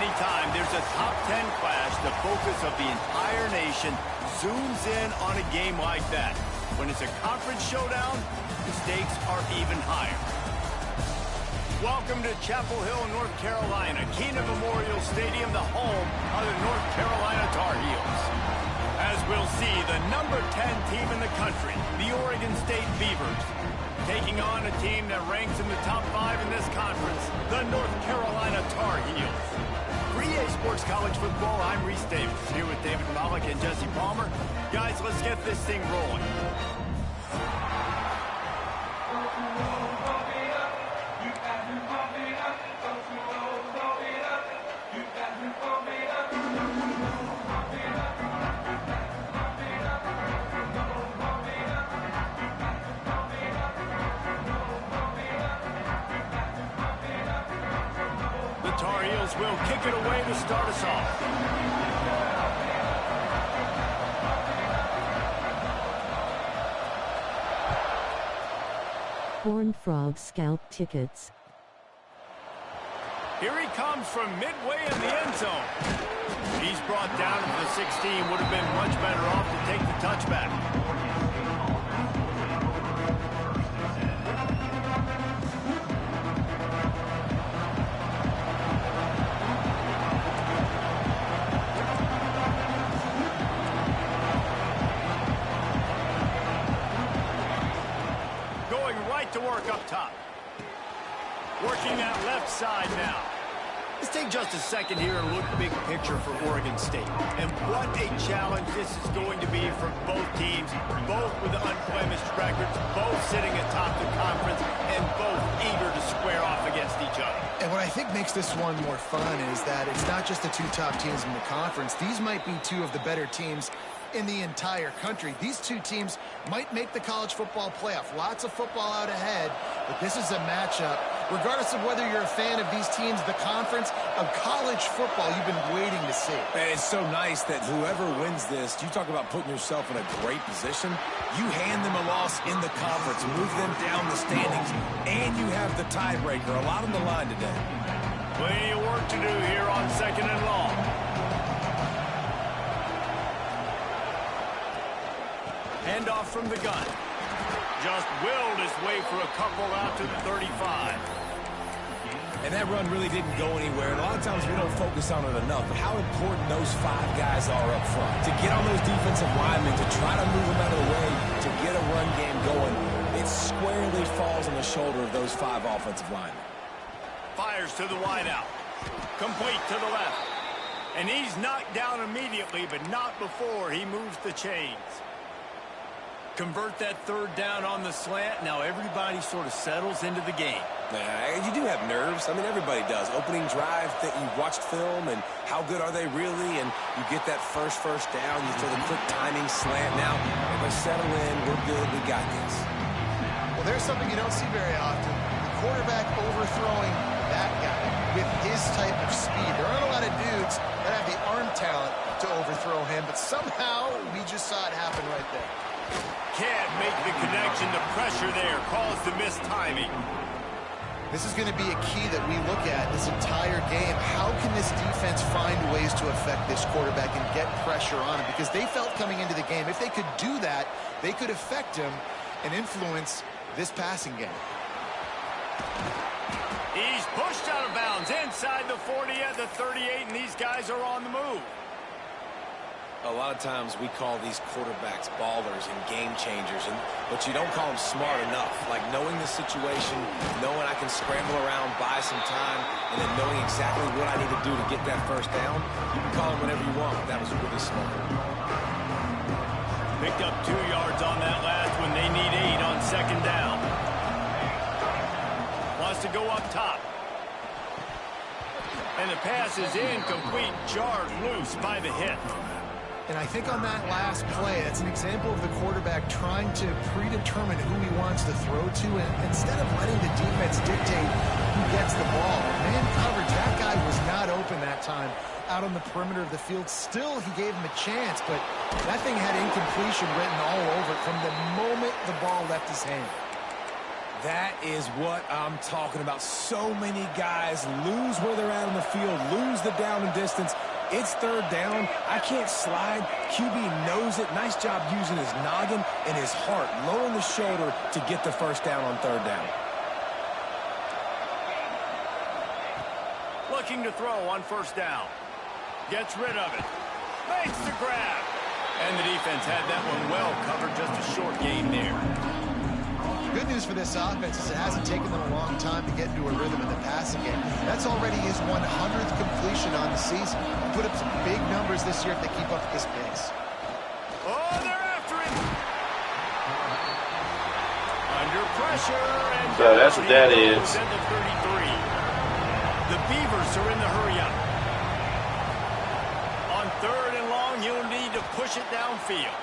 anytime there's a top 10 clash, the focus of the entire nation zooms in on a game like that. When it's a conference showdown, the stakes are even higher. Welcome to Chapel Hill, North Carolina, Keenan Memorial Stadium, the home of the North Carolina Tar Heels. As we'll see, the number 10 team in the country, the Oregon State Beavers, taking on a team that ranks in the top 5 in this conference, the North Carolina Tar Heels. For EA Sports College Football, I'm Reese Davis, here with David Pollock and Jesse Palmer. Guys, let's get this thing rolling. Tar Heels will kick it away to start us off. Horned Frog scalp tickets. Here he comes from midway in the end zone. He's brought down to the 16. Would have been much better off to take the touchback. To work up top. Working that left side now. Let's take just a second here and look big picture for Oregon State. And what a challenge this is going to be for both teams, both with unblemished records, both sitting atop the conference, and both eager to square off against each other. And what I think makes this one more fun is that it's not just the two top teams in the conference. These might be two of the better teams in the entire country. These two teams might make the college football playoff. Lots of football out ahead, but this is a matchup. Regardless of whether you're a fan of these teams, the conference of college football you've been waiting to see. And it's so nice that whoever wins this, you talk about putting yourself in a great position, you hand them a loss in the conference, move them down the standings, and you have the tiebreaker. A lot on the line today. Plenty of work to do here on 2nd and long. Handoff from the gun. Just willed his way for a couple out to the 35. And that run really didn't go anywhere. And a lot of times we don't focus on it enough, but how important those 5 guys are up front. To get on those defensive linemen, to try to move them out of the way, to get a run game going, it squarely falls on the shoulder of those 5 offensive linemen. Fires to the wideout. Complete to the left. And he's knocked down immediately, but not before he moves the chains. Convert that 3rd down on the slant. Now everybody sort of settles into the game. You do have nerves. I mean, everybody does. Opening drive that you watched film, and how good are they really? And you get that first down. You throw the quick timing slant. Now, everybody settle in. We're good. We got this. Well, there's something you don't see very often. The quarterback overthrowing that guy with his type of speed. There aren't a lot of dudes that have the arm talent to overthrow him, but somehow we just saw it happen right there. Can't make the connection. The pressure there caused the missed timing. This is going to be a key that we look at this entire game. How can this defense find ways to affect this quarterback and get pressure on him? Because they felt coming into the game, if they could do that, they could affect him and influence this passing game. He's pushed out of bounds inside the 40 at the 38, and these guys are on the move. A lot of times we call these quarterbacks ballers and game changers, but you don't call them smart enough. Like knowing the situation, knowing I can scramble around, buy some time, and then knowing exactly what I need to do to get that 1st down. You can call them whatever you want, but that was really smart. Picked up 2 yards on that last one. They need 8 on 2nd down. Wants to go up top. And the pass is incomplete, jarred loose by the hit. And I think on that last play, that's an example of the quarterback trying to predetermine who he wants to throw to, and instead of letting the defense dictate who gets the ball. Man coverage, that guy was not open that time out on the perimeter of the field. Still, he gave him a chance, but that thing had incompletion written all over it from the moment the ball left his hand. That is what I'm talking about. So many guys lose where they're at on the field, lose the down and distance. It's third down. I can't slide. QB knows it. Nice job using his noggin and his heart, lowering the shoulder to get the first down on third down. Looking to throw on first down. Gets rid of it. Makes the grab. And the defense had that one well covered. Just a short gain there. Good news for this offense is it hasn't taken them a long time to get into a rhythm in the passing game. That's already his 100th completion on the season. He'll put up some big numbers this year if they keep up at this pace. Oh, they're after him. Under pressure. And so that's what that is. The 33. The Beavers are in the hurry up. On third and long, he'll need to push it downfield.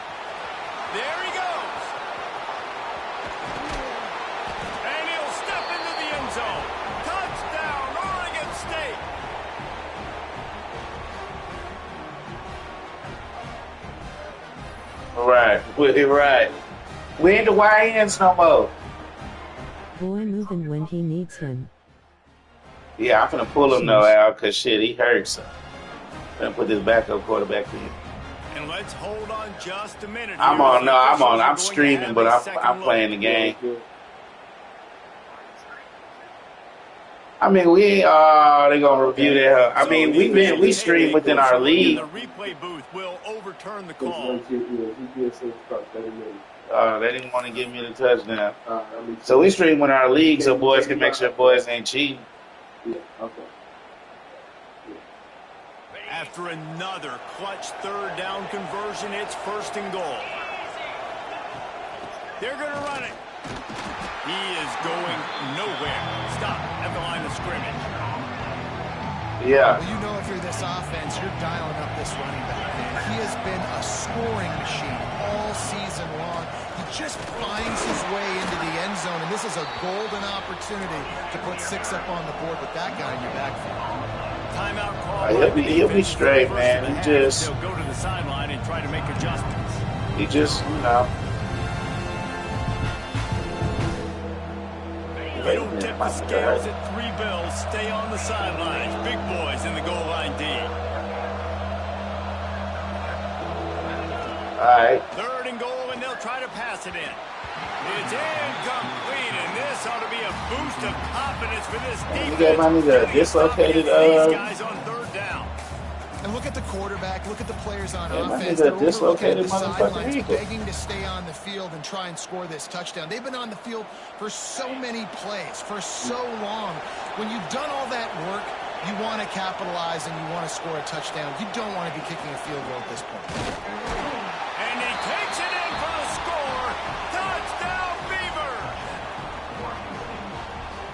There he goes. Zone. Touchdown, Oregon State. Right. We ain't the YNs no more. Boy moving when he needs him. Yeah, I'm finna pull him though, Al, because shit, he hurts. I'm gonna put this backup quarterback in. And let's hold on just a minute. I'm streaming, but I'm playing the game. I mean, we ain't. They gonna review that. I mean, we stream within our league. The replay booth will overturn the call. They didn't want to give me the touchdown. So we stream with our league, so boys can make sure boys ain't cheating. Yeah. Okay. After another clutch third down conversion, it's first and goal. They're gonna run it. He is going nowhere. Stop at the line of scrimmage. Yeah. Well, you know if you're this offense, you're dialing up this running back, man. He has been a scoring machine all season long. He just finds his way into the end zone, and this is a golden opportunity to put 6 up on the board with that guy in your backfield. Timeout call. He'll be straight, man. He'll go to the sideline and try to make adjustments. They don't tip the scales at 3 bills. Stay on the sidelines. Big boys in the goal line D. All right. Third and goal, and they'll try to pass it in. It's incomplete, and this ought to be a boost of confidence for this defense. You got my nigga dislocated. These guys on third down. And look at the quarterback, look at the players on my offense. nigga dislocated motherfucking ankle. Begging to stay on the field and try and score this touchdown. They've been on the field for so many plays, for so long. When you've done all that work, you want to capitalize and you want to score a touchdown. You don't want to be kicking a field goal at this point. And he takes it in for the score. Touchdown, Beaver!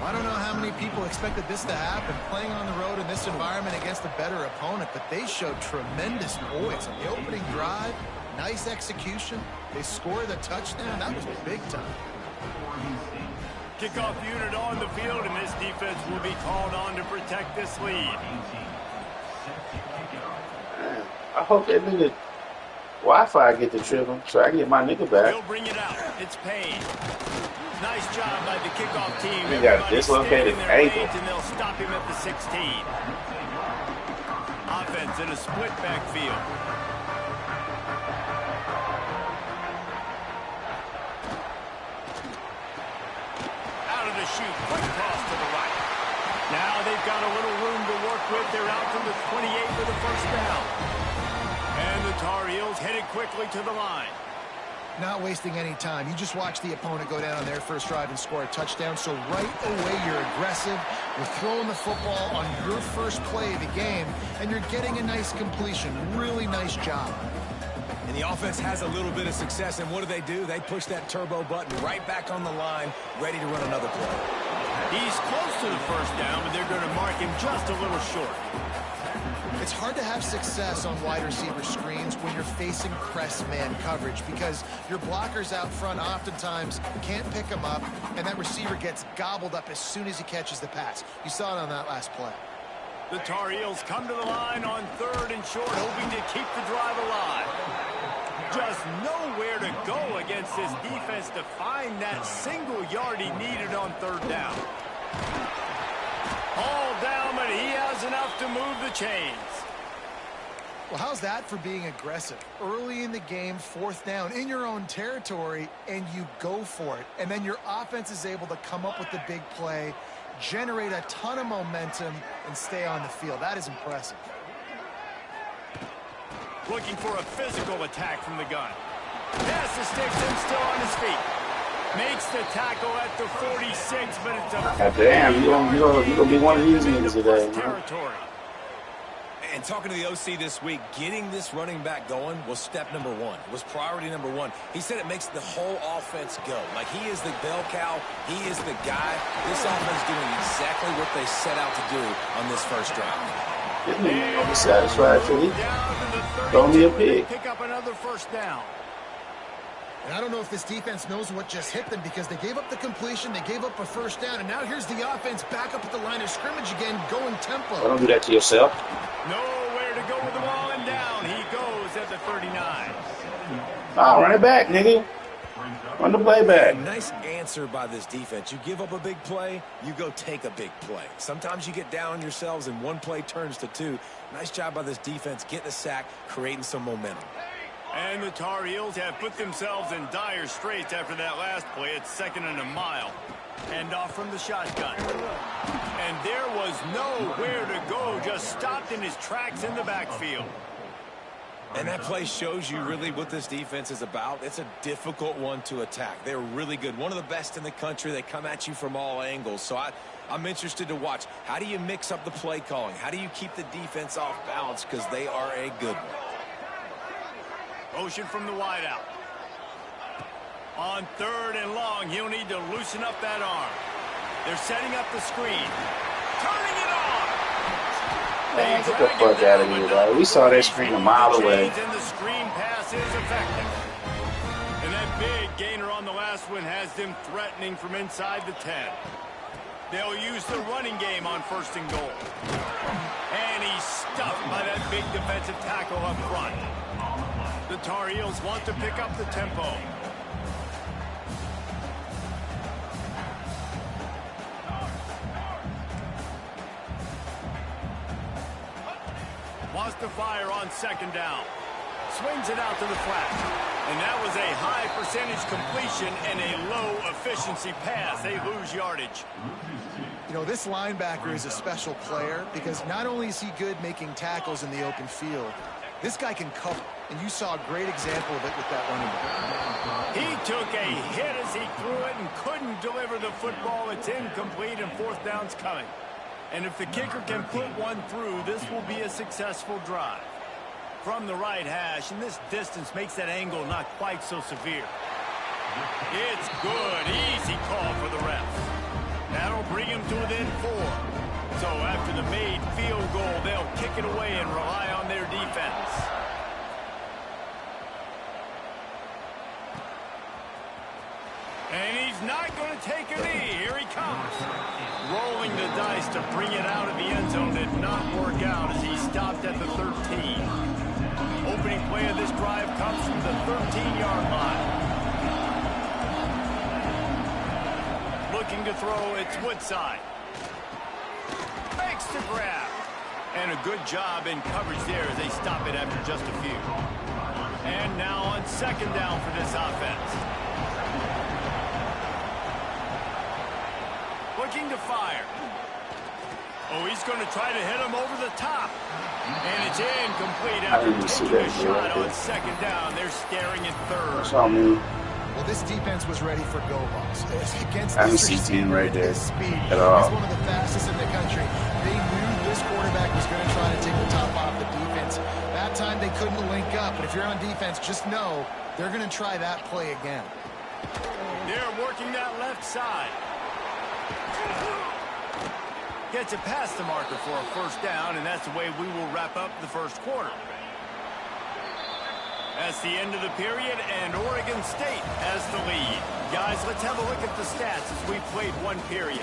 I don't know how many people expected this to happen, playing on the road in this environment against a better opponent, but they showed tremendous poise on the opening drive. Nice execution. They scored a touchdown. That was big time. Kickoff unit on the field, and this defense will be called on to protect this lead. I hope that nigga Wi-Fi get the triple so I can get my nigga back. He'll bring it out. It's Payne. Nice job by the kickoff team. We got a dislocated ankle. And they'll stop him at the 16. Offense in a split backfield. Out of the chute. Quick cross to the right. Now they've got a little room to work with. They're out to the 28 for the first down. And the Tar Heels headed quickly to the line. Not wasting any time. You just watch the opponent go down on their first drive and score a touchdown. So right away, you're aggressive. You're throwing the football on your first play of the game, and you're getting a nice completion. Really nice job. And the offense has a little bit of success, and what do? They push that turbo button right back on the line, ready to run another play. He's close to the first down, but they're going to mark him just a little short. It's hard to have success on wide receiver screens when you're facing press man coverage because your blockers out front oftentimes can't pick them up, and that receiver gets gobbled up as soon as he catches the pass. You saw it on that last play. The Tar Heels come to the line on third and short, hoping to keep the drive alive. Just nowhere to go against this defense to find that single yard he needed on third down. All down, but he has enough to move the chains. Well, how's that for being aggressive? Early in the game, fourth down in your own territory, and you go for it. And then your offense is able to come up with the big play, generate a ton of momentum, and stay on the field. That is impressive. Looking for a physical attack from the gun. Pass to Stickson, still on his feet. Makes the tackle at the 46, but it's a... God damn, you gonna be one of these niggas today, territory. And talking to the OC this week, getting this running back going was step number one. It was priority number one. He said it makes the whole offense go. Like, he is the bell cow. He is the guy. This offense doing exactly what they set out to do on this first drive. I'll be satisfied till he throw me a pig. Pick up another first down. And I don't know if this defense knows what just hit them because they gave up the completion, they gave up a first down, and now here's the offense back up at the line of scrimmage again, going tempo. Don't do that to yourself. Nowhere to go with the ball, and down he goes at the 39. Oh, run it back, nigga. Run the play back. Nice answer by this defense. You give up a big play, you go take a big play. Sometimes you get down on yourselves and one play turns to two. Nice job by this defense getting a sack, creating some momentum. And the Tar Heels have put themselves in dire straits after that last play. It's 2nd and a mile. And off from the shotgun. And there was nowhere to go, just stopped in his tracks in the backfield. And that play shows you really what this defense is about. It's a difficult one to attack. They're really good. One of the best in the country. They come at you from all angles. So I'm interested to watch. How do you mix up the play calling? How do you keep the defense off balance? Because they are a good one. Motion from the wideout. On 3rd and long, he'll need to loosen up that arm. They're setting up the screen. Turning it on. Man, get the fuck out of here, dog. We saw that screen a mile away. And the screen pass is effective. And that big gainer on the last one has them threatening from inside the 10. They'll use the running game on 1st and goal. And he's stuffed by that big defensive tackle up front. The Tar Heels want to pick up the tempo. Wants to fire on 2nd down. Swings it out to the flat. And that was a high percentage completion and a low efficiency pass. They lose yardage. You know, this linebacker is a special player because not only is he good making tackles in the open field, this guy can cover. And you saw a great example of it with that running back. He took a hit as he threw it and couldn't deliver the football. It's incomplete and 4th down's coming. And if the kicker can put one through, this will be a successful drive. From the right hash, and this distance makes that angle not quite so severe. It's good. Easy call for the refs. That'll bring him to within 4. So after the made field goal, they'll kick it away and rely on their defense. And he's not going to take a knee. Here he comes. Rolling the dice to bring it out of the end zone did not work out as he stopped at the 13. Opening play of this drive comes from the 13-yard line. Looking to throw, it's Woodside. Makes the grab. And a good job in coverage there as they stop it after just a few. And now on 2nd down for this offense. Looking to fire. Oh, he's going to try to hit him over the top. And it's incomplete after taking a shot on 2nd down. They're staring at 3rd. That's all me. Well, this defense was ready for go balls. Against I haven't this seen team right there speed. at all. He's one of the fastest in the country. They knew this quarterback was going to try to take the top off the defense. That time they couldn't link up. But if you're on defense, just know they're going to try that play again. They're working that left side. Gets it past the marker for a 1st down, and that's the way we will wrap up the 1st quarter. That's the end of the period, and Oregon State has the lead. Guys, let's have a look at the stats as we played 1 period.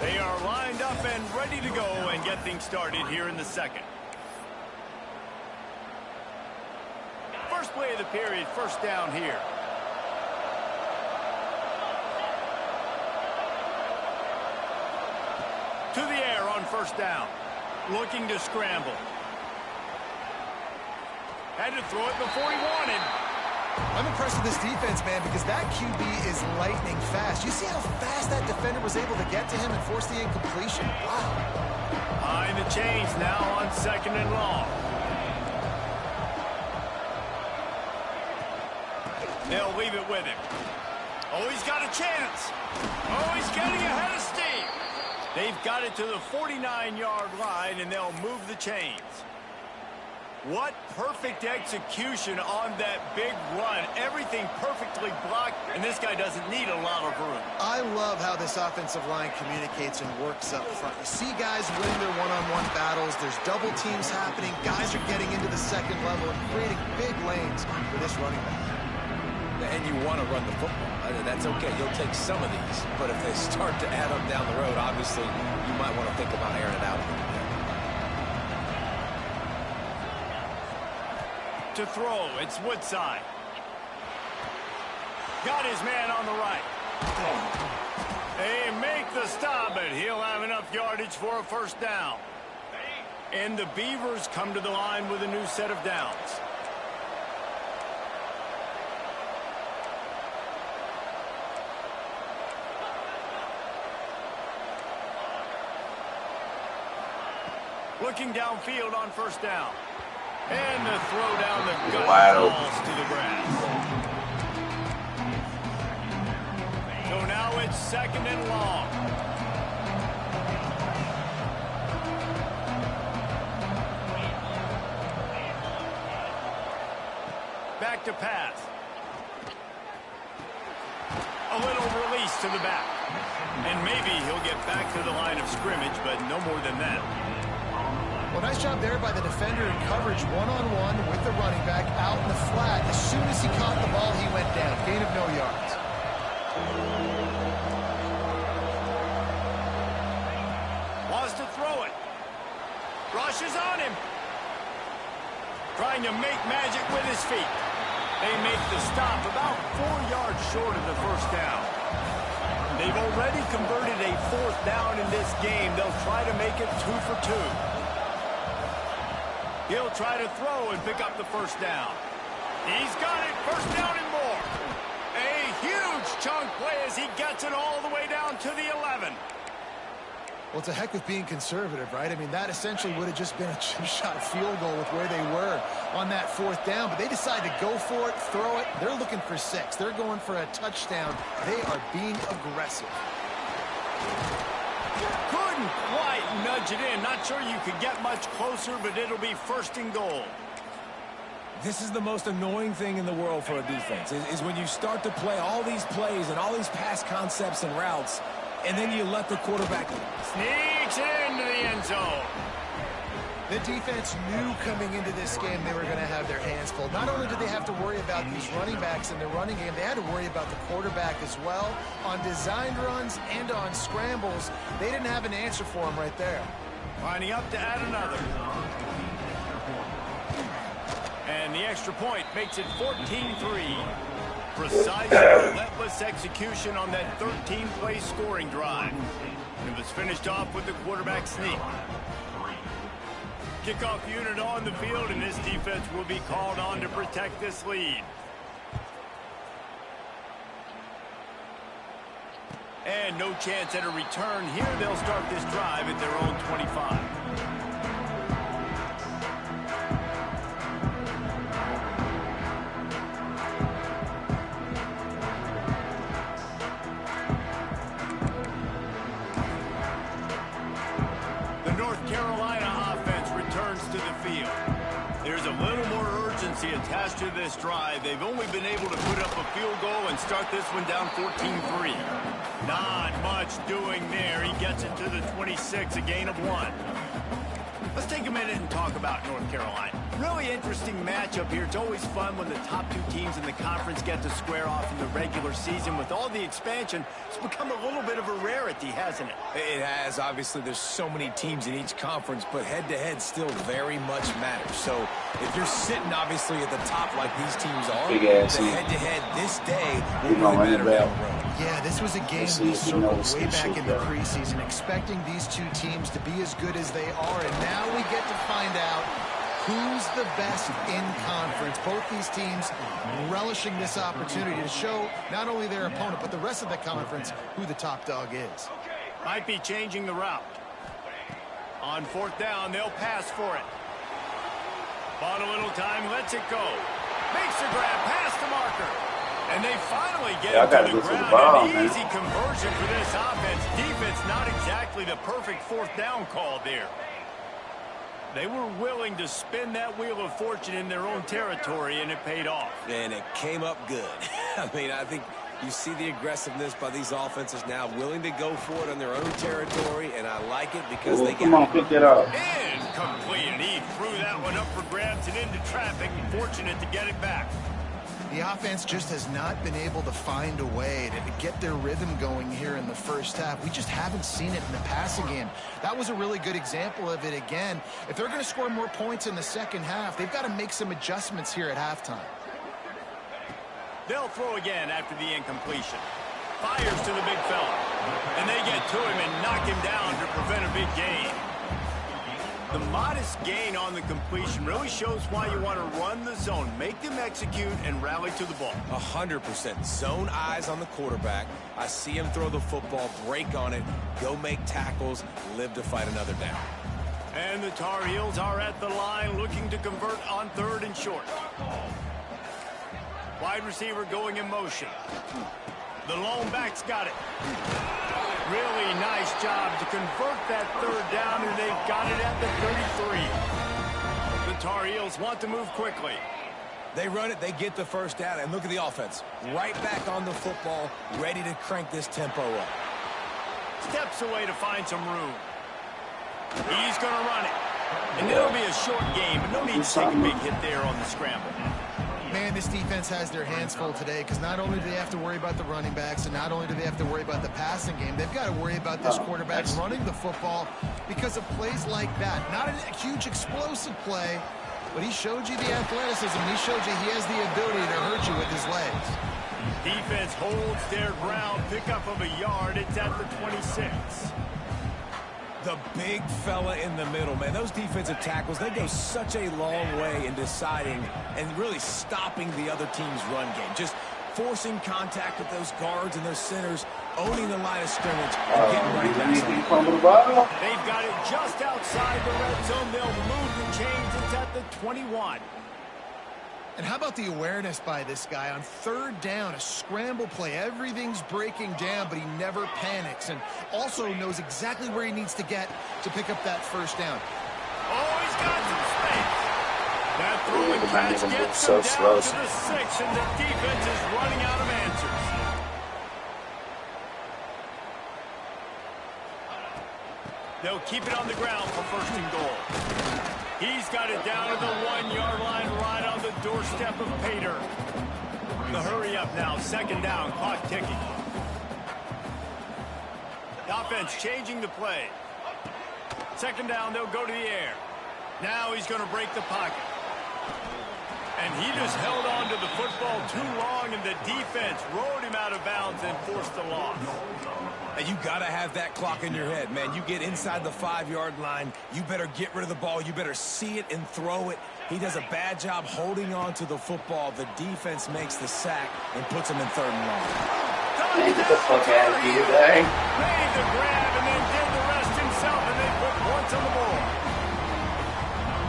They are lined up and ready to go and get things started here in the 2nd. First play of the period, first down here. To the air on first down. Looking to scramble. Had to throw it before he wanted. I'm impressed with this defense, man, because that QB is lightning fast. You see how fast that defender was able to get to him and force the incompletion? Wow. Behind the chains now on second and long. They'll leave it with him. Oh, he's got a chance. Oh, he's getting ahead of steam. They've got it to the 49-yard line, and they'll move the chains. What perfect execution on that big run. Everything perfectly blocked, and this guy doesn't need a lot of room. I love how this offensive line communicates and works up front. You see guys winning their one-on-one battles. There's double teams happening. Guys are getting into the second level and creating big lanes for this running back. And you want to run the football. That's okay. You'll take some of these. But if they start to add up down the road, obviously, you might want to think about airing it out a little bit. To throw, it's Woodside. Got his man on the right. They make the stop, but he'll have enough yardage for a first down. And the Beavers come to the line with a new set of downs. Looking downfield on first down. And the throw down the gut falls to the grass. So now it's second and long. Back to pass. A little release to the back. And maybe he'll get back to the line of scrimmage, but no more than that. Well, nice job there by the defender in coverage one-on-one with the running back out in the flat. As soon as he caught the ball, he went down. Gain of no yards. Wants to throw it. Rushes on him. Trying to make magic with his feet. They make the stop about 4 yards short of the first down. They've already converted a fourth down in this game. They'll try to make it 2 for 2. He'll try to throw and pick up the first down. He's got it. First down and more. A huge chunk play as he gets it all the way down to the 11. Well, it's a heck of being conservative, right? I mean, that essentially would have just been a chip-shot field goal with where they were on that fourth down. But they decide to go for it, throw it. They're looking for 6. They're going for a touchdown. They are being aggressive. Couldn't quite nudge it in. Not sure you could get much closer, but it'll be first and goal. This is the most annoying thing in the world for a defense, is when you start to play all these plays and all these pass concepts and routes, and then you let the quarterback sneaks it into the end zone. The defense knew coming into this game they were going to have their hands full. Not only did they have to worry about these running backs in the running game, they had to worry about the quarterback as well. On designed runs and on scrambles, they didn't have an answer for him right there. Lining up to add another. And the extra point makes it 14-3. Precise, relentless execution on that 13-play scoring drive. It was finished off with the quarterback sneak. Kickoff unit on the field, and this defense will be called on to protect this lead. And no chance at a return here. They'll start this drive at their own 25. There's a little more urgency attached to this drive. They've only been able to put up a field goal and start this one down 14-3. Not much doing there. He gets it to the 26, a gain of 1. Let's take a minute and talk about North Carolina. Really interesting matchup here. It's always fun when the top two teams in the conference get to square off in the regular season. With all the expansion, it's become a little bit of a rarity, hasn't it? It has. Obviously, there's so many teams in each conference, but head-to-head still very much matters. So if you're sitting, obviously, at the top like these teams are, the head-to-head this day will really matter down the road. Yeah, this was a game we circled way back in the preseason, expecting these two teams to be as good as they are, and now we get to find out who's the best in conference. Both these teams relishing this opportunity to show not only their opponent, but the rest of the conference who the top dog is. Might be changing the route. On fourth down, they'll pass for it. Bought a little time, lets it go. Makes the grab, past the marker. And they finally get it to the ground. An easy conversion for this offense. Defense, not exactly the perfect fourth down call there. They were willing to spin that wheel of fortune in their own territory, and it paid off. And it came up good. I mean, I think you see the aggressiveness by these offenses now, willing to go for it on their own territory, and I like it because they come on, pick that up. Incomplete, and he threw that one up for grabs and into traffic. Fortunate to get it back. The offense just has not been able to find a way to get their rhythm going here in the first half. We just haven't seen it in the passing game. That was a really good example of it again. If they're going to score more points in the second half, they've got to make some adjustments here at halftime. They'll throw again after the incompletion. Fires to the big fella. And they get to him and knock him down to prevent a big gain. The modest gain on the completion really shows why you want to run the zone. Make them execute and rally to the ball. 100%. Zone eyes on the quarterback. I see him throw the football, break on it, go make tackles, live to fight another down. And the Tar Heels are at the line looking to convert on third and short. Wide receiver going in motion. The lone back's got it. Really nice job to convert that third down, and they've got it at the 33. The Tar Heels want to move quickly. They run it, they get the first down, and look at the offense. Right back on the football, ready to crank this tempo up. Steps away to find some room. He's going to run it. And it'll be a short game, but no need to take a big hit there on the scramble. Man, this defense has their hands full today because not only do they have to worry about the running backs and not only do they have to worry about the passing game, they've got to worry about this quarterback running the football because of plays like that. Not a huge explosive play, but he showed you the athleticism. He showed you he has the ability to hurt you with his legs. Defense holds their ground, pickup of a yard. It's at the 26. The big fella in the middle, man. Those defensive tackles, they go such a long way in deciding and really stopping the other team's run game. Just forcing contact with those guards and those centers, owning the line of scrimmage, and getting right back. They've got it just outside the red zone. They'll move the chains. It's at the 21. And how about the awareness by this guy on third down, a scramble play. Everything's breaking down, but he never panics and also knows exactly where he needs to get to pick up that first down. Oh, he's got some space. That throwing catch gets him down to the 6, and the defense is running out of answers. They'll keep it on the ground for first and goal. He's got it down to the 1-yard line, right on the doorstep of Pater. The hurry up now, second down, clock ticking. The offense changing the play. Second down, they'll go to the air. Now he's going to break the pocket. And he just held on to the football too long, and the defense rode him out of bounds and forced the loss. And you got to have that clock in your head, man. You get inside the 5-yard line, you better get rid of the ball. You better see it and throw it. He does a bad job holding on to the football. The defense makes the sack and puts him in third and long. Man, get the fuck out of here, dang. Made the grab and then did the rest himself, and they put points on the board.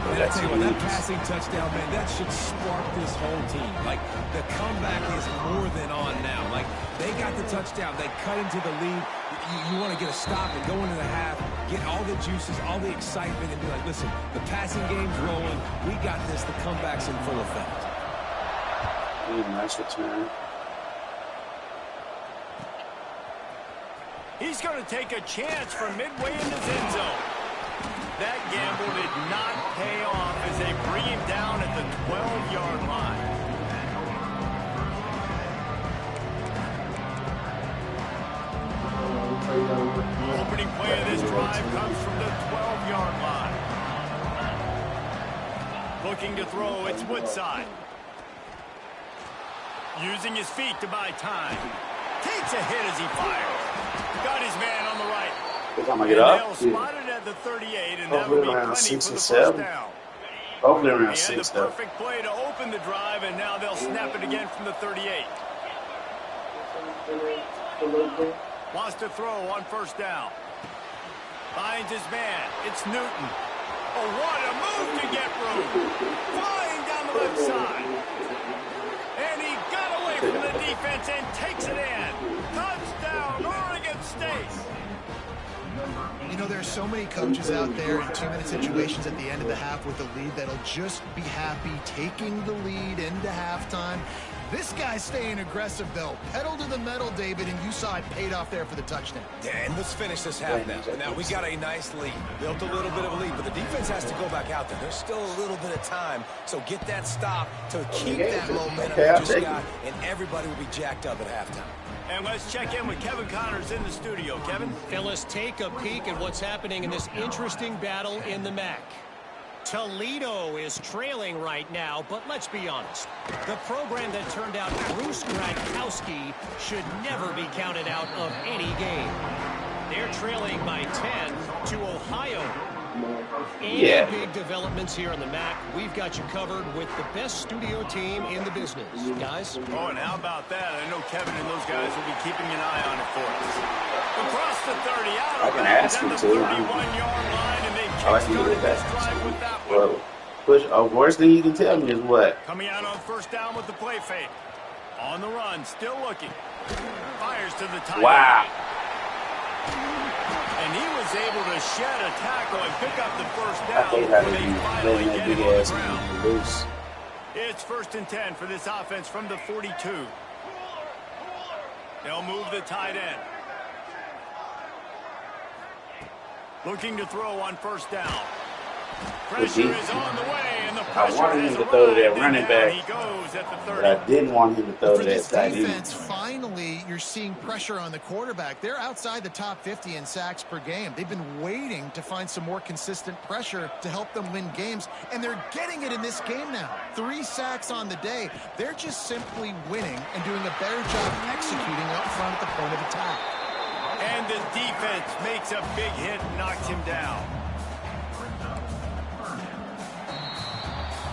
And I tell you what, that passing touchdown, man, that should spark this whole team. Like, the comeback is more than on now. Like, they got the touchdown. They cut into the lead. You want to get a stop and go into the half, get all the juices, all the excitement, and be like, listen, the passing game's rolling. We got this. The comeback's in full effect. Nice return. He's going to take a chance from midway in his end zone. That gamble did bring him down at the 12-yard line. Opening play of this drive comes from the 12-yard line. Looking to throw, it's Woodside. Using his feet to buy time. Takes a hit as he fires. Got his man on the right. I'm gonna get up. Spotted at the 38, and that will be around plenty 6 for or the 7. first down. Hopefully around He had 6 the though. perfect play to open the drive, and now they'll snap it again from the 38. Wants to throw on first down. Finds his man. It's Newton. Oh, what a move to get room. Flying down the left side. And he got away from the defense and takes it in. Touchdown, Oregon State. You know, there are so many coaches out there in 2-minute situations at the end of the half with the lead that'll just be happy taking the lead into halftime. This guy's staying aggressive, though. Pedal to the metal, David, and you saw it paid off there for the touchdown. Yeah, and let's finish this half now. Now, we got a nice lead. Built a little bit of a lead, but the defense has to go back out there. There's still a little bit of time, so get that stop to keep that momentum you just got, and everybody will be jacked up at halftime. And let's check in with Kevin Connors in the studio. Kevin? Fellas, take a peek at what's happening in this interesting battle in the MAC. Toledo is trailing right now, but let's be honest. The program that turned out Bruce Gradkowski should never be counted out of any game. They're trailing by 10 to Ohio. Any big developments here in the MAC, we've got you covered with the best studio team in the business. Guys? Oh, and how about that? I know Kevin and those guys will be keeping an eye on it for us. Across the 30, out of bounds at the 31-yard line, and they kick-started this drive with that one. Worst thing you can tell me is what? Coming out on first down with the play fake. On the run, still looking. Fires to the tight end. Wow. And he was able to shed a tackle and pick up the first I down hate how when they they be finally letting get that him big on the ass ground. loose. It's 1st and 10 for this offense from the 42. They'll move the tight end. Looking to throw on first down. Pressure is on the way, and the pressure I wanted him has to throw to that arrived, running and down back, he goes at the 30. but I didn't want him to throw For to that this tight end. defense, finally, you're seeing pressure on the quarterback. They're outside the top 50 in sacks per game. They've been waiting to find some more consistent pressure to help them win games, and they're getting it in this game now. 3 sacks on the day. They're just simply winning and doing a better job executing up front at the point of attack. And the defense makes a big hit and knocks him down.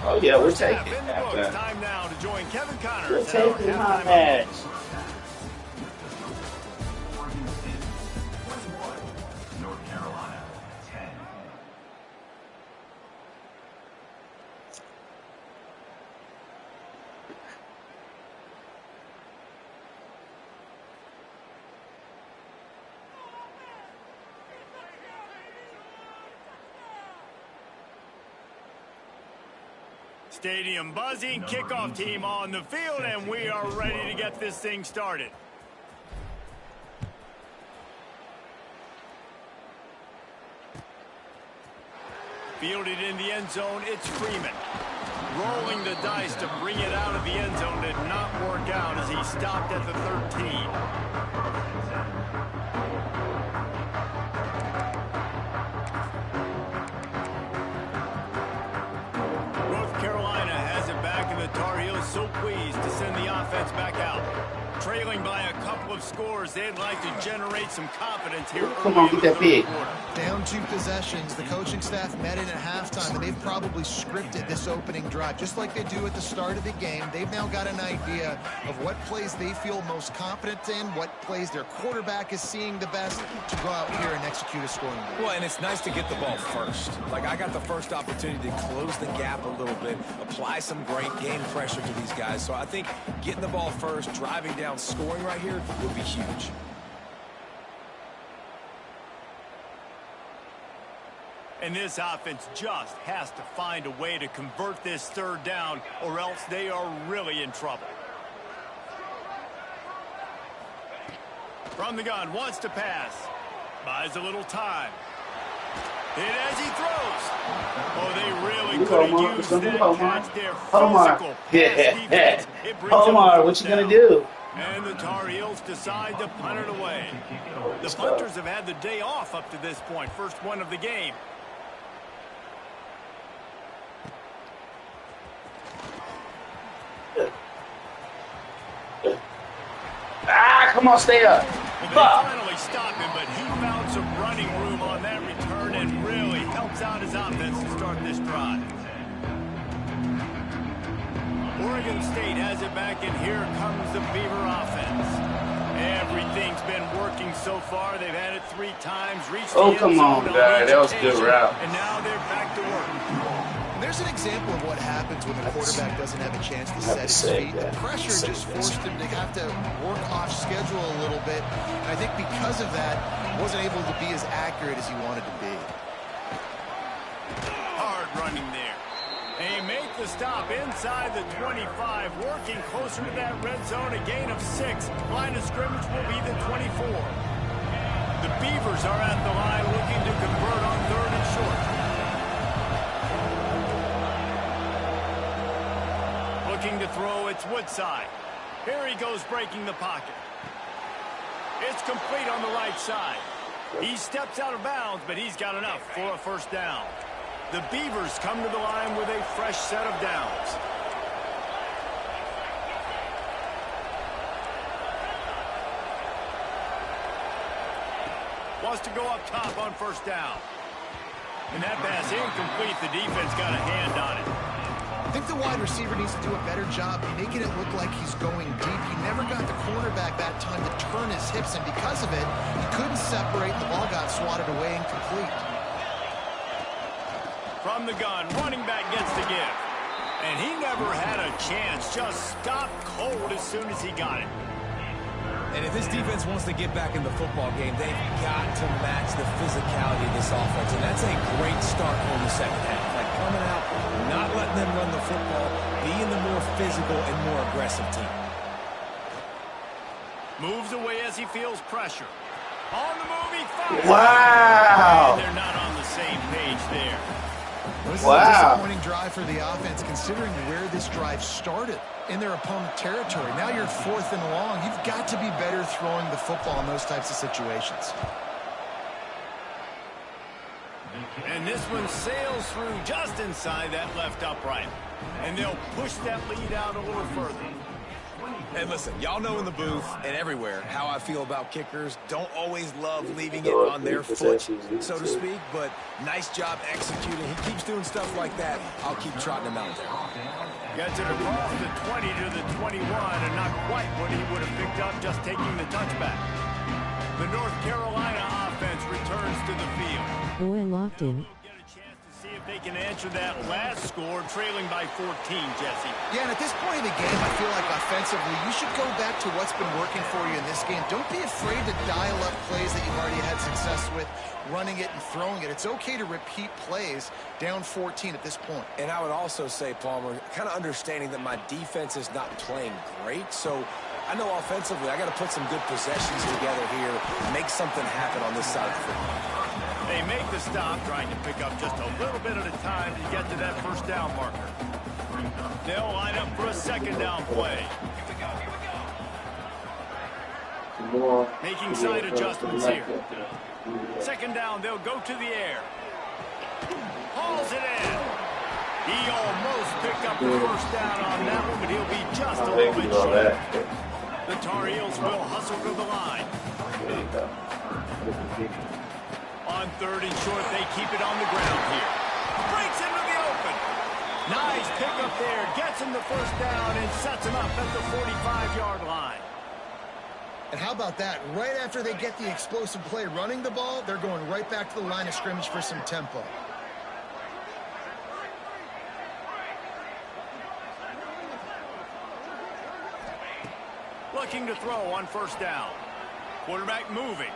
Oh, yeah, we're taking In the it. books. Time now to join Kevin Connors. We're and our taking my halftime match. Stadium buzzing, kickoff team on the field, and we are ready to get this thing started. Fielded in the end zone, it's Freeman. Rolling the dice to bring it out of the end zone did not work out as he stopped at the 13. Tar Heels so pleased to send the offense back out. Trailing by a couple of scores, they'd like to generate some confidence here early in the third quarter. Down 2 possessions, the coaching staff met in at halftime, and they've probably scripted this opening drive. Just like they do at the start of the game, they've now got an idea of what plays they feel most confident in, what plays their quarterback is seeing the best to go out here and execute a scoring drive. Well, and it's nice to get the ball first. Like, I got the first opportunity to close the gap a little bit, apply some great game pressure to these guys. So I think getting the ball first, driving down, scoring right here would be huge. And this offense just has to find a way to convert this third down, or else they are really in trouble. From the gun, wants to pass. Buys a little time. Hit as he throws. Oh, they really could have used that catch there. hOmar. Physical pass defense. It brings up a hOmar, what first you gonna down. do? And the Tar Heels decide to punt it away. The punters have had the day off up to this point. First one of the game. Ah, come on, stay up. Well, they finally stopped him, but he found some running room on that return and really helps out his offense to start this drive. Oregon State has it back, and here comes the Beaver offense. Everything's been working so far. They've had it 3 times. Reached the end come on, zone guy. That was a good occasion, route. and now they're back to work. And there's an example of what happens when the quarterback doesn't have a chance to set his feet. The pressure just forced him to have to work off schedule a little bit. And I think because of that, wasn't able to be as accurate as he wanted to be. Hard running there. They make the stop inside the 25, working closer to that red zone, a gain of 6. Line of scrimmage will be the 24. The Beavers are at the line looking to convert on 3rd and short. Looking to throw, it's Woodside. Here he goes breaking the pocket. It's complete on the right side. He steps out of bounds, but he's got enough for a first down. The Beavers come to the line with a fresh set of downs. Wants to go up top on first down. And that pass incomplete. The defense got a hand on it. I think the wide receiver needs to do a better job making it look like he's going deep. He never got the cornerback that time to turn his hips, and because of it, he couldn't separate. The ball got swatted away incomplete. From the gun, running back gets the give. And he never had a chance. Just stopped cold as soon as he got it. And if this defense wants to get back in the football game, they've got to match the physicality of this offense. And that's a great start on the second half. Like coming out, not letting them run the football, being the more physical and more aggressive team. Moves away as he feels pressure. On the move, he fires. Wow. And they're not on the same page there. This is a disappointing drive for the offense, considering where this drive started in their opponent territory. Now you're 4th and long. You've got to be better throwing the football in those types of situations. And this one sails through just inside that left upright. And they'll push that lead out a little further. And listen, y'all know in the booth and everywhere how I feel about kickers. Don't always love leaving it on their foot, so to speak, but nice job executing. He keeps doing stuff like that. I'll keep trotting him out there. Gets it across the 20 to the 21, and not quite what he would have picked up just taking the touchback. The North Carolina offense returns to the field. Boy locked in. Get a chance to see if they can answer that last score, trailing by 14, Jesse. Yeah, and at this point in the game, I feel like offensively, you should go back to what's been working for you in this game. Don't be afraid to dial up plays that you've already had success with, running it and throwing it. It's okay to repeat plays down 14 at this point. And I would also say, Palmer, kind of understanding that my defense is not playing great, so I know offensively I got to put some good possessions together here, make something happen on this side of the football. They make the stop, trying to pick up just a little bit at a time to get to that first down marker. They'll line up for a second down play. Making side adjustments here. Second down, they'll go to the air. Hauls it in. He almost picked up the first down on that one, but he'll be just a little bit short. The Tar Heels will hustle to the line. On 3rd and short, they keep it on the ground here. Breaks into the open. Nice pickup there. Gets him the first down and sets him up at the 45-yard line. And how about that? Right after they get the explosive play running the ball, they're going right back to the line of scrimmage for some tempo. Looking to throw on first down. Quarterback moving.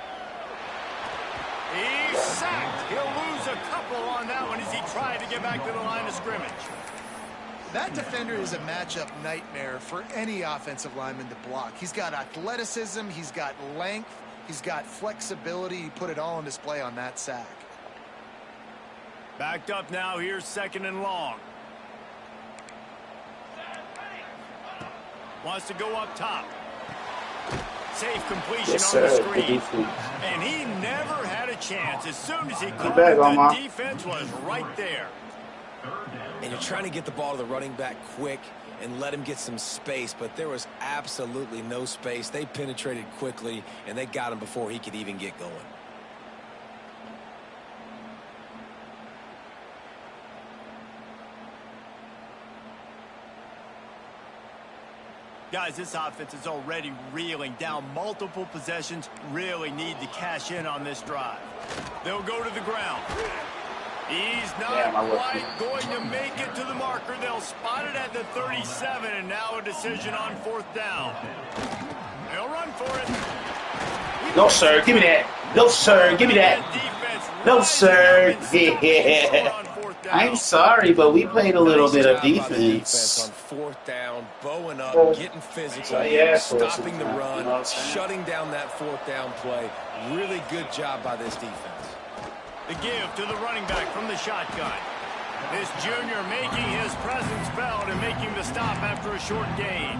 He's sacked. He'll lose a couple on that one as he tried to get back to the line of scrimmage. That defender is a matchup nightmare for any offensive lineman to block. He's got athleticism, he's got length, he's got flexibility. He put it all on display on that sack. Backed up now. Here's 2nd and long. Wants to go up top. Safe completion on the screen. And he never had a chance. As soon as he caught it, the defense was right there. And you're trying to get the ball to the running back quick and let him get some space, but there was absolutely no space. They penetrated quickly, and they got him before he could even get going. Guys, this offense is already reeling down multiple possessions. Really need to cash in on this drive. They'll go to the ground. He's not quite going to make it to the marker. They'll spot it at the 37, and now a decision on 4th down. They'll run for it. No, sir. Give me that. No, sir. Give me that. No, sir. Yeah. I'm sorry, but we played a little bit of defense. On 4th down, bowing up, getting physical, stopping the run, shutting down that 4th down play. Really good job by this defense. The give to the running back from the shotgun. This junior making his presence felt and making the stop after a short gain.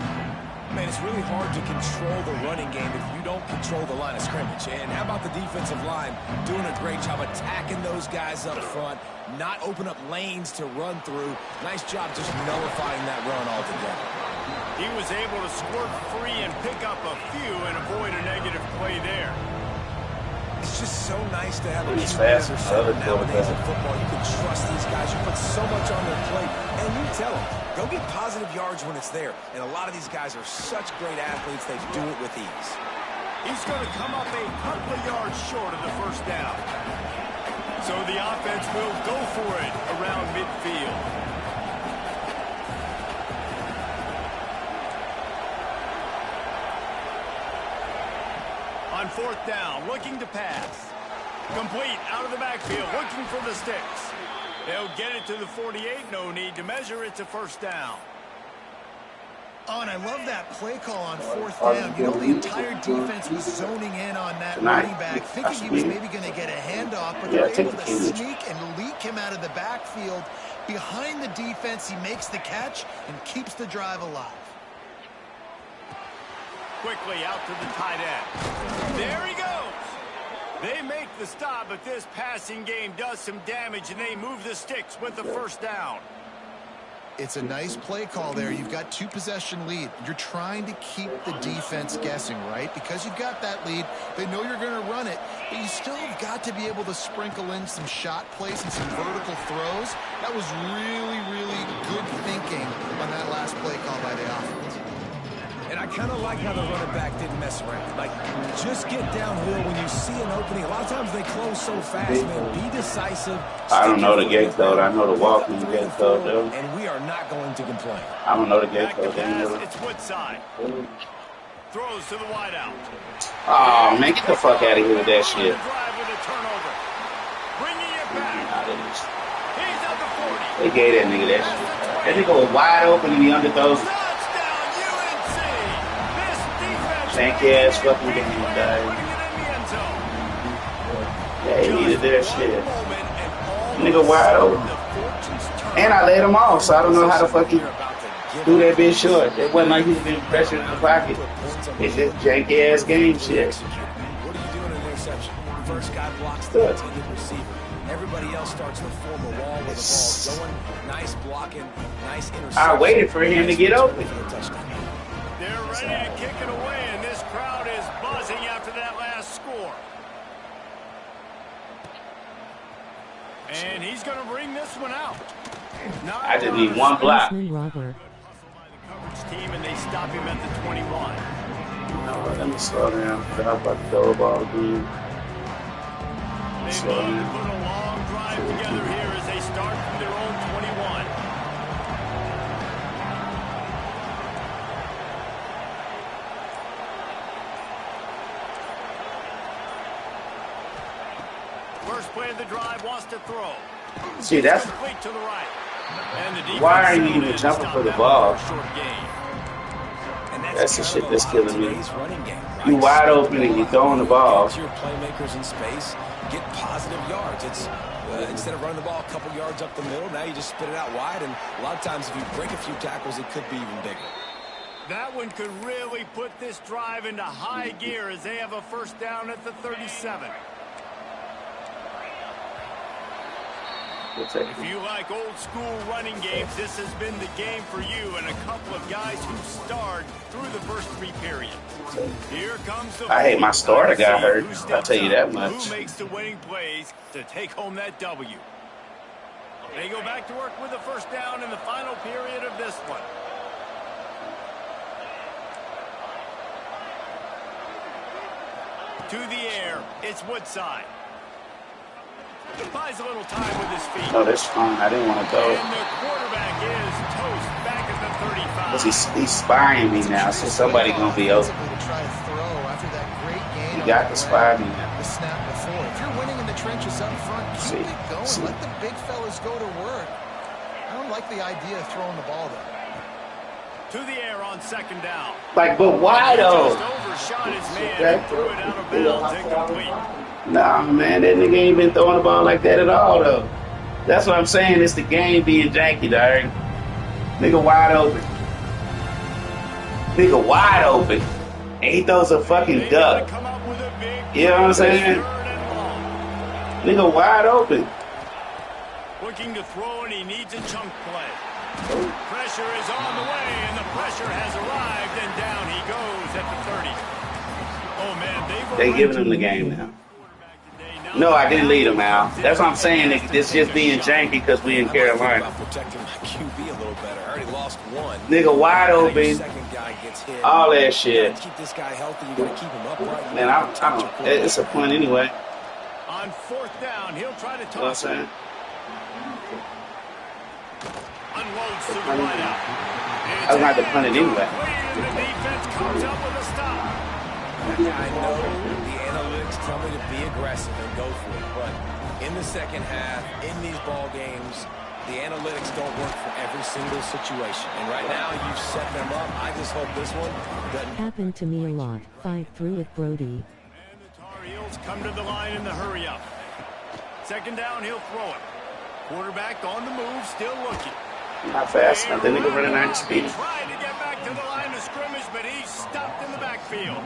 Man, it's really hard to control the running game if you don't control the line of scrimmage. And how about the defensive line doing a great job attacking those guys up front, not open up lanes to run through. Nice job just nullifying that run altogether. He was able to squirt free and pick up a few and avoid a negative play there. It's just so nice to have a fast nowadays in football. You can trust these guys. You put so much on their plate, and you tell them, go get positive yards when it's there. And a lot of these guys are such great athletes, they do it with ease. He's going to come up a couple of yards short of the 1st down. So the offense will go for it around midfield. On 4th down, looking to pass. Complete out of the backfield, looking for the sticks. They'll get it to the 48. No need to measure. It's a 1st down. Oh, and I love that play call on 4th down. You know, the entire defense was zoning in on that running back, thinking he was maybe going to get a handoff, but they're able to sneak and leak him out of the backfield. Behind the defense, he makes the catch and keeps the drive alive. Quickly out to the tight end. There he goes. They make the stop, but this passing game does some damage, and they move the sticks with the 1st down. It's a nice play call there. You've got 2-possession lead. You're trying to keep the defense guessing, right? Because you've got that lead, they know you're going to run it, but you still have got to be able to sprinkle in some shot plays and some vertical throws. That was really, really good thinking on that last play call by the offense. And I kind of like how the running back didn't mess around. Like, just get downhill when you see an opening. A lot of times they close so fast, man. Be decisive. I don't know the gate code. I know the walking gate code, though. And we are not going to complain. I don't know the gate code. It's Woodside. Throws to the wideout. Oh, man, get the fuck out of here with that shit. Bringing it back. He's at the 40. They gave that nigga that shit. That nigga was wide open and he underthrows. Thank ass fucking game, guys. Yeah, he needed that shit. Nigga wide open. And I laid him off, so I don't know how the fuck he threw that bitch short. It wasn't like he's been pressured in the pocket. It's just janky ass game shit. What do you do in an interception? First guy blocks the intended receiver. Everybody else starts to form a wall with the ball going. Nice blocking, nice interception. I waited for him to get open. They're ready to kick it away, and this crowd is buzzing after that last score. And he's going to bring this one out. I just need one block. Robert. Coverage team, and they stop him at the 21. No, let me slow down. I'm about to throw a ball again. They've put a long drive together here as they start from their own 21. First play of the drive, wants to throw. See, that's complete to the right. why are you even jumping for the ball? That's the shit that's killing me. You wide open and you throwing the ball. Your playmakers in space get positive yards. It's Instead of running the ball a couple yards up the middle, now you just spit it out wide, and a lot of times if you break a few tackles, it could be even bigger. That one could really put this drive into high gear as they have a first down at the 37. If you like old school running games, this has been the game for you and a couple of guys who starred through the first 3 periods. Here comes the I hate my starter got hurt. I'll tell you that much. Who makes the winning plays to take home that W? They go back to work with a first down in the final period of this one. To the air, it's Woodside. Buys a little time with his feet. Oh, that's fine. I didn't want to go. And the quarterback is toast back at the 35. Because he's spying me now, so somebody going to be open. He got to spy me now. The snap before. If you're winning in the trenches up front, keep it going. Let the big fellas go to work. I don't like the idea of throwing the ball there. To the air on second down. Like, but why though? Just overshot his man and threw it out of bounds incomplete. Nah, man, that nigga ain't been throwing the ball like that at all, though. That's what I'm saying. It's the game being janky, dog. Nigga wide open. Nigga wide open. And he throws a fucking duck. You know what I'm saying? Nigga wide open. Looking to throw, and he needs a chunk play. Pressure is on the way, and the pressure has arrived, and down he goes at the 30. Oh, man, they giving him the game now. No, I didn't lead him out. That's what I'm saying. It's just being janky because we in Carolina. Protecting my QB a little better. I already lost one. Nigga wide open. All that shit. Keep this guy healthy. You gotta keep him upright. Man, I don't. It's a punt anyway. On fourth down, he'll try to toss. You know what I'm saying? Unloads to the right out. I was going to punt it anyway. The defense comes up with a stop. I know the analytics tell me to be aggressive and go for it, but in the second half, in these ball games, the analytics don't work for every single situation. And right now, you've set them up. I just hope this one doesn't. Happened to me a lot. 5-3 with Brody. And the Tar Heels come to the line in the hurry up. Second down, he'll throw it. Quarterback on the move, still looking. Not fast enough. Then nigga running 9 speed. Trying to get back to the line of scrimmage, but he's stopped in the backfield.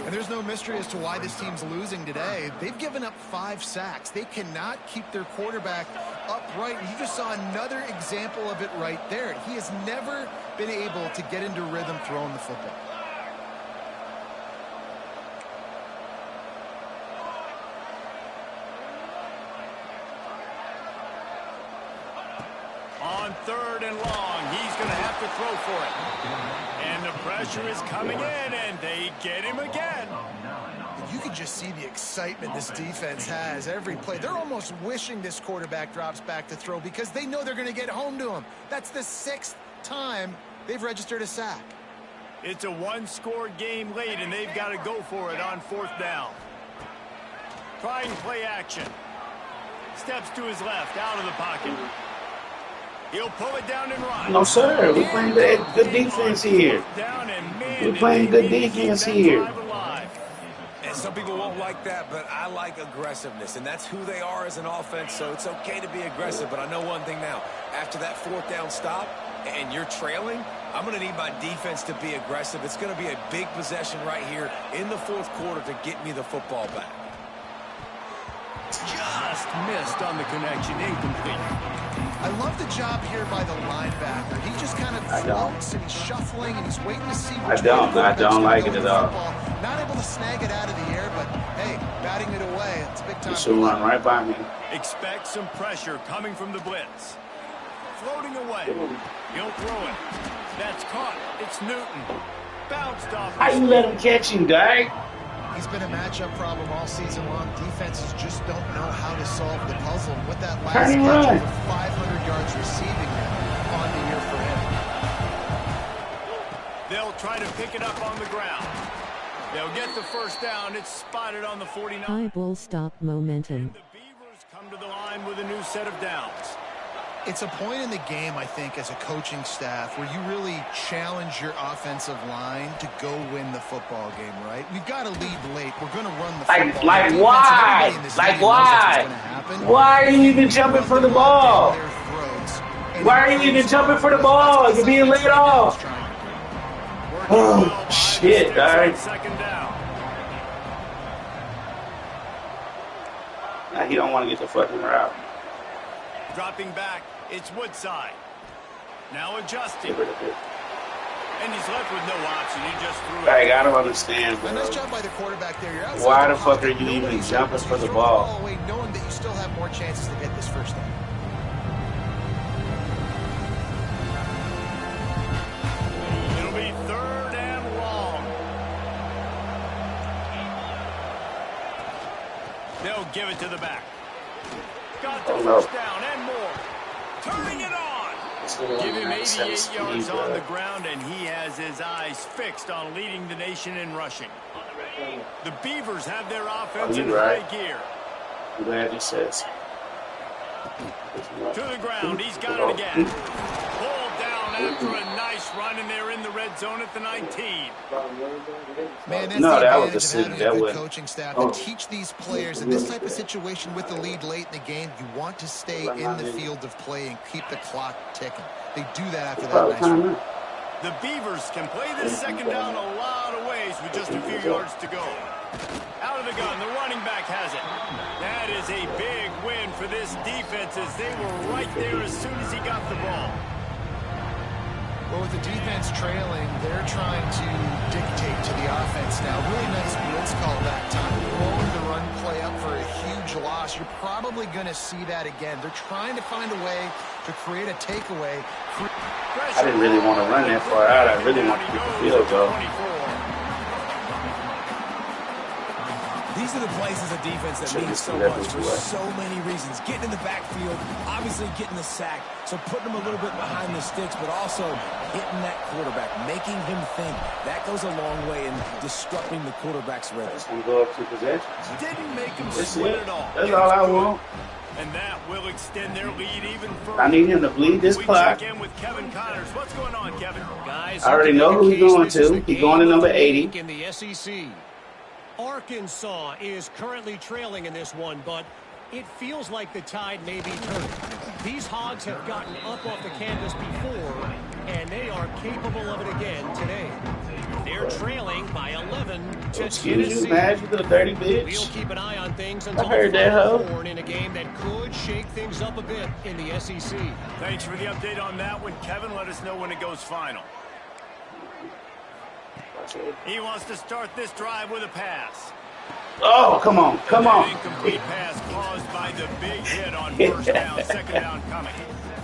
And there's no mystery as to why this team's losing today. They've given up 5 sacks. They cannot keep their quarterback upright. And you just saw another example of it right there. He has never been able to get into rhythm throwing the football. On third and long, he's going to have to throw for it. And the pressure is coming in, and they get him again. You can just see the excitement this defense has every play. They're almost wishing this quarterback drops back to throw because they know they're going to get home to him. That's the 6th time they've registered a sack. It's a one-score game late, and they've got to go for it on fourth down. Trying play action. Steps to his left, out of the pocket. He'll pull it down and run. No, sir. We're playing good defense here. We're playing good defense here. And some people won't like that, but I like aggressiveness, and that's who they are as an offense, so it's okay to be aggressive. But I know one thing now. After that fourth down stop and you're trailing, I'm going to need my defense to be aggressive. It's going to be a big possession right here in the fourth quarter to get me the football back. Just missed on the connection, incomplete. I love the job here by the linebacker. He just kind of floats and he's shuffling and he's waiting to see which I don't like it at all. Not able to snag it out of the air, but hey, batting it away. It's a big time. He should run right by me. Expect some pressure coming from the blitz. Floating away. He'll throw it. That's caught. It's Newton. Bounced off. How you let him catch him, Dag? He's been a matchup problem all season long. Defenses just don't know how to solve the puzzle. And with that last catch, over 500 yards receiving on the year for him. They'll try to pick it up on the ground. They'll get the first down. It's spotted on the 49. High ball stop momentum. The Beavers come to the line with a new set of downs. It's a point in the game, I think, as a coaching staff where you really challenge your offensive line to go win the football game, right? We've got to lead late. We're going to run the football. Like why? Like why? Why are you even jumping for the ball? Why are you even jumping for the ball? You're being laid off. Oh, shit, dog. Nah, he don't want to get the fucking route. Dropping back, it's Woodside. Now adjusting. And he's left with no option. He just threw it. Like, I don't understand, bro. Nice job by the quarterback there. Why the fuck are you even jumping for the ball? Knowing that you still have more chances to get this first down. It'll be 3rd and long. They'll give it to the back. Got the first down and more. Turning it on. Give him 88 yards on the ground, and he has his eyes fixed on leading the nation in rushing. The Beavers have their offense in high gear. I'm glad he says. To the ground, he's got it again. Pulled down after a nice run, and they're in the red zone at the 19. Man, that's no, the that was a advantage of having a good coaching staff to teach these players in this type of situation with the lead late in the game. You want to stay in the field of play and keep the clock ticking. They do that after that nice run. The Beavers can play this second down a lot of ways with just a few yards to go. Out of the gun, the running back has it. That is a big win for this defense as they were right there as soon as he got the ball. Well, with the defense trailing, they're trying to dictate to the offense now. Really nice blitz call that time. Blowing the run play up for a huge loss. You're probably going to see that again. They're trying to find a way to create a takeaway. I didn't really want to run that far out. I really want to keep the field goal. These are the plays as a defense that mean so much for so many reasons. Getting in the backfield, obviously getting the sack, so putting him a little bit behind the sticks, but also hitting that quarterback, making him think. That goes a long way in disrupting the quarterback's rhythm. Just going to go up to possession. Didn't make him sweat at all. That's all I want. And that will extend their lead even further. I need him to bleed this clock. Check in with Kevin Connors. What's going on, Kevin? Guys, I already know who he's going to. He's going to number 80. In the SEC. Arkansas is currently trailing in this one, but it feels like the tide may be turning. These Hogs have gotten up off the canvas before, and they are capable of it again today. They're trailing by 11 to Excuse you, man, you little dirty bitch. We'll keep an eye on things until I heard that, hoe. in a game that could shake things up a bit in the SEC. Thanks for the update on that one, Kevin. Let us know when it goes final. He wants to start this drive with a pass. Oh, come on, come on. Incomplete pass caused by the big hit on first down, second down coming.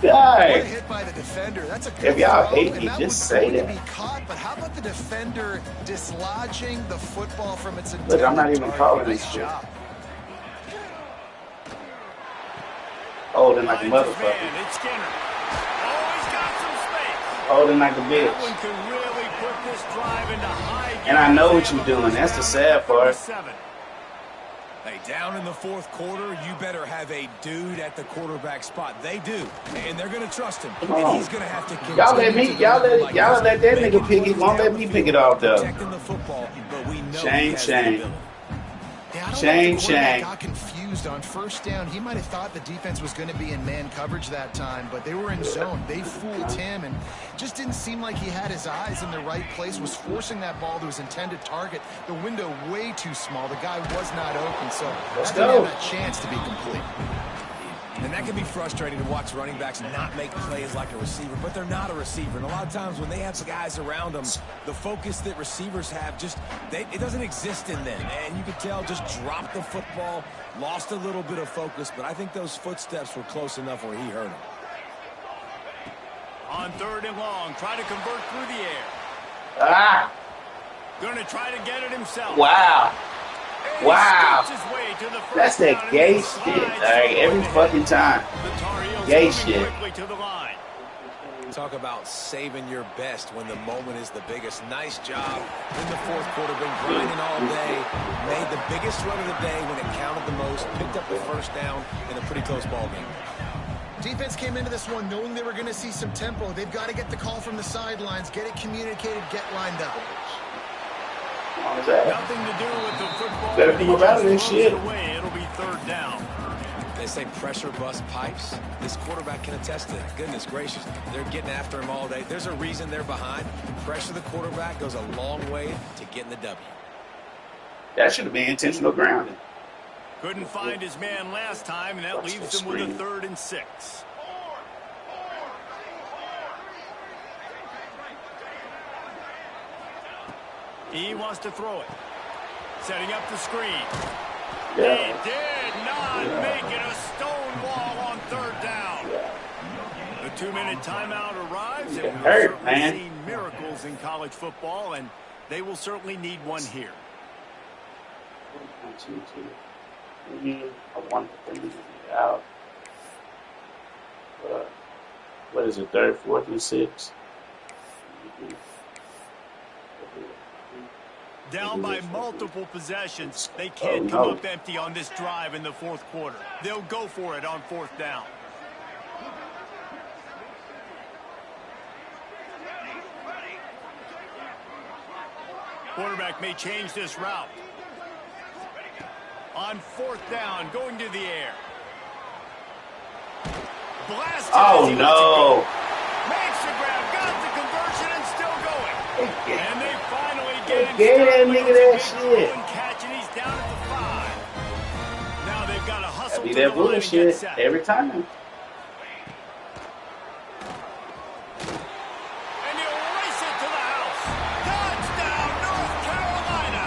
God. Hit by the defender. That's a good If y'all throw, hate and me, that just was say going to that. be caught, but how about the defender dislodging the football from its intended Look, I'm not even target? calling this Nice shit. job. Holding like a Man, motherfucker. it's Skinner. Oh, he's got some space. Holding like a That bitch. one can really put this drive into high gear. And I know what you're doing. That's the sad part. 37. Hey, down in the fourth quarter, you better have a dude at the quarterback spot. They do, and they're going to trust him. Come And on. he's going to have to continue Y'all let me, to y'all deliver let like y'all this. let that Making nigga pick it. plays Won't let down me the pick it field, off though. protecting the football, but we know Shame, he has the shame. ability. Yeah, I don't Shame, know if the quarterback shame. got confused on first down. He might have thought the defense was going to be in man coverage that time, but they were in zone. They fooled him, and just didn't seem like he had his eyes in the right place, was forcing that ball to his intended target. The window way too small. The guy was not open, so Let's that didn't go. have a chance to be complete. And that can be frustrating to watch running backs not make plays like a receiver, but they're not a receiver. And a lot of times when they have the guys around them, the focus that receivers have just, it doesn't exist in them. And you could tell just dropped the football, lost a little bit of focus, but I think those footsteps were close enough where he hurt him. On third and long, try to convert through the air. Ah! Going to try to get it himself. Wow! And he Wow. scoots his way to the first That's down that and gay then shit, slides like every forward fucking time. The Tar Heels Gay moving shit. quickly to the line. Talk about saving your best when the moment is the biggest. Nice job in the fourth quarter. Been grinding all day. Made the biggest run of the day when it counted the most. Picked up the first down in a pretty close ball game. defense came into this one knowing they were going to see some tempo. They've got to get the call from the sidelines, get it communicated, get lined up. Nothing to do with the football. Better come up out of this shit. It'll be third down. They say pressure bust pipes. This quarterback can attest to that. Goodness gracious. They're getting after him all day. There's a reason they're behind. Pressure the quarterback goes a long way to getting the W. That should have been intentional grounding. Couldn't find his man last time, and that leaves him with a 3rd and 6. He wants to throw it. Setting up the screen. Yeah. He did not make it a stone wall on 3rd down. The 2-minute timeout arrives, and we've certainly seen miracles in college football, and they will certainly need one here. I want to bring it out. What is it, 3rd, 4th, and 6? Down by multiple possessions. They can't come up empty on this drive in the 4th quarter. They'll go for it on 4th down. Quarterback may change this route. On 4th down, going to the air. Blasted. Oh, no. Makes the grab, got the conversion, and still going. And they finally get him. Get that nigga that shit. Catch, and he's down at the 5. Now they've got to hustle Be to that the line and get bullshit set. every time. And he'll race it to the house. Touchdown, North Carolina.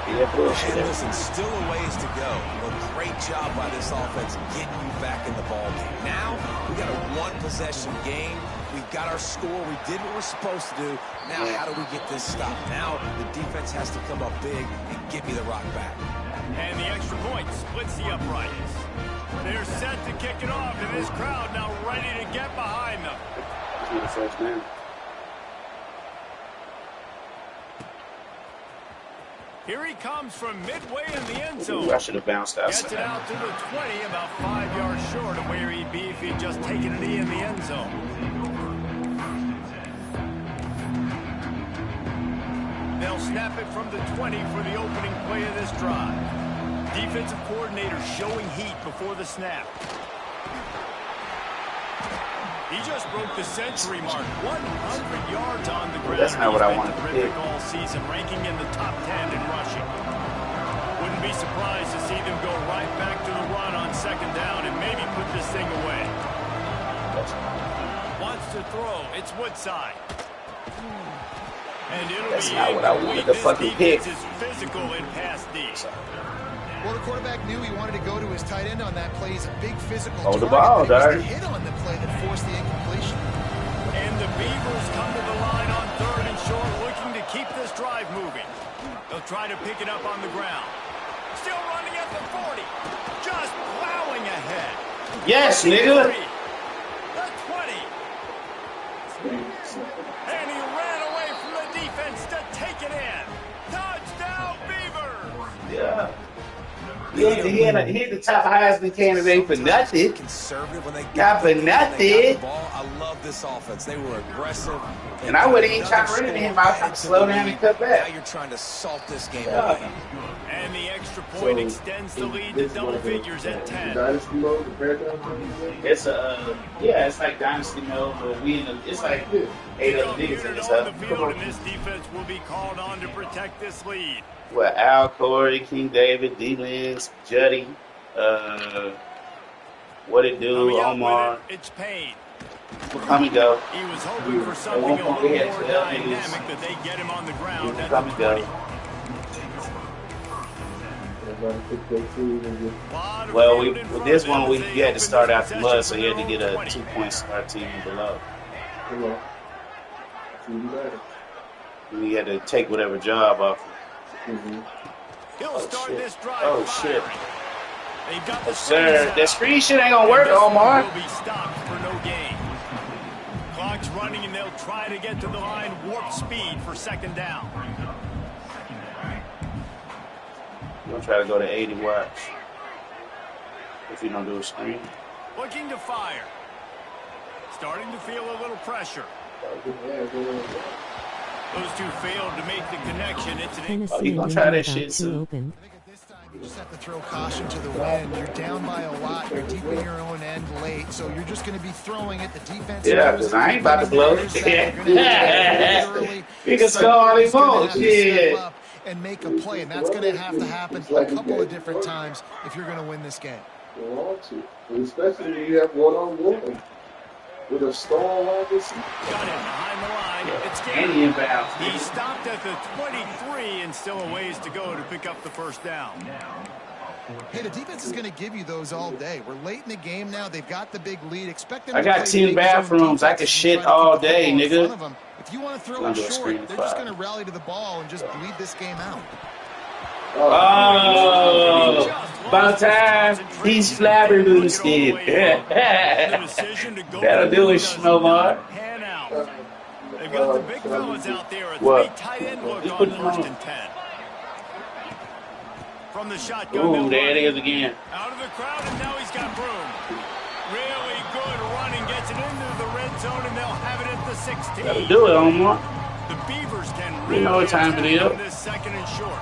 Be that bullshit. And listen, still a ways to go. But great job by this offense getting you back in the ball game. Now we got a 1-possession game. We've got our score. We did what we're supposed to do. Now how do we get this stopped? Now the defense has to come up big and give me the rock back. And the extra point splits the uprights. They're set to kick it off, and this crowd now ready to get behind them. The first man. Here he comes from midway in the end zone. Ooh, I should have bounced Gets it outside. out to the 20, about 5 yards short of where he'd be if he'd just taken a knee in the end zone. They'll snap it from the 20 for the opening play of this drive. Defensive coordinator showing heat before the snap. He just broke the century mark, 100 yards on the ground. That's not what I wanted to terrific pick. all season, ranking in the top 10 in rushing. Wouldn't be surprised to see them go right back to the run on 2nd down and maybe put this thing away. Wants to throw. It's Woodside. And it'll That's be not what I wanted to fucking pick. This is physical in pass D. Well, the quarterback knew he wanted to go to his tight end on that play. He's a big physical Hold the target, ball, but it was dog. the hit on the play that forced the incompletion. And the Beavers come to the line on 3rd and short, looking to keep this drive moving. They'll try to pick it up on the ground. Still running at the 40. Just plowing ahead. Yes, 23, nigga. the 20. And he ran away from the defense to take it in. Touchdown, Beavers. Yeah. He hit the top Heisman candidate for nothing. Conservative when they Not for when they got nothing. the ball. I love this offense. They were aggressive. And I wouldn't even try to run into him. I was trying to slow down and cut Now back. you're trying to salt this game Yeah. away. And the extra point extends the lead to double figures at 10. It's it's like dynasty mode, but it's like 8 other niggas in Unit this on the stuff. field, and this defense will be called on to protect this lead. Well, Al, Corey, King David, D-Lins, Juddy, what it do, Coming out Omar, with it, it's Payne. come and go. He was hoping for something a little more dynamic, that they get him on the ground at Come the and go. 20. Well, with this one, we had to start out the mud, so you had to get a 2-point start team below. We had to take whatever job off. He'll start this drive. Oh, firing. shit. They've got the Sir, screen that set screen shit ain't gonna up. work, And this one Omar. will be stopped for no gain. Clock's running, and they'll try to get to the line warp speed for 2nd down. You're gonna try to go to 80 watts if you don't do a screen. Looking to fire. Starting to feel a little pressure. Those two failed to make the connection. It's an Tennessee you gonna didn't try that about shit too soon. open. You just have to throw caution to the wind. You're down by a lot. You're deep in your own end late, so you're just going to be throwing it. The defense. Yeah, because I ain't about to blow it. We can score all they want. Shit. And make a play, and that's going to have to happen a couple of different times if you're going to win this game. You want to, especially when you have one-on-one with a storm like this. got it behind the line. It's And he inbounds. He stopped at the 23 and still a ways to go to pick up the first down. Hey, the defense is going to give you those all day. We're late in the game now. They've got the big lead. Expect them I to got play 10 big bathrooms. zone I can defense shit and try to all keep the day, ball in nigga. front of them. If you want to throw I'm it gonna short, screen they're just fire. going to rally to the ball and just bleed this game out. Oh, about time he's flabbergasted. That'll do it, H'Mar. Pan out. They've got the big fellas out there. A What? tight end look Just on put it first on. and 10. From the shotgun. Ooh, they'll there it run. is again. Out of the crowd, and now he's got room. Really good running, gets it into the red zone, and they'll have it at the 16. That'll do it, H'Mar. The Beavers can You really know what time it attack is. on this second and short.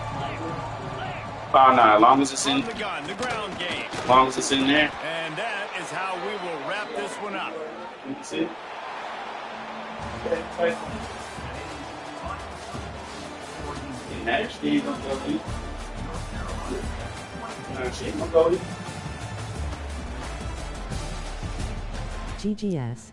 Oh, no, as long as it's in, From the gun, the ground game. as long as it's in there. And that is how we will wrap this one up. You can see. Actually, he's gonna go eat. She's gonna go eat. GGS.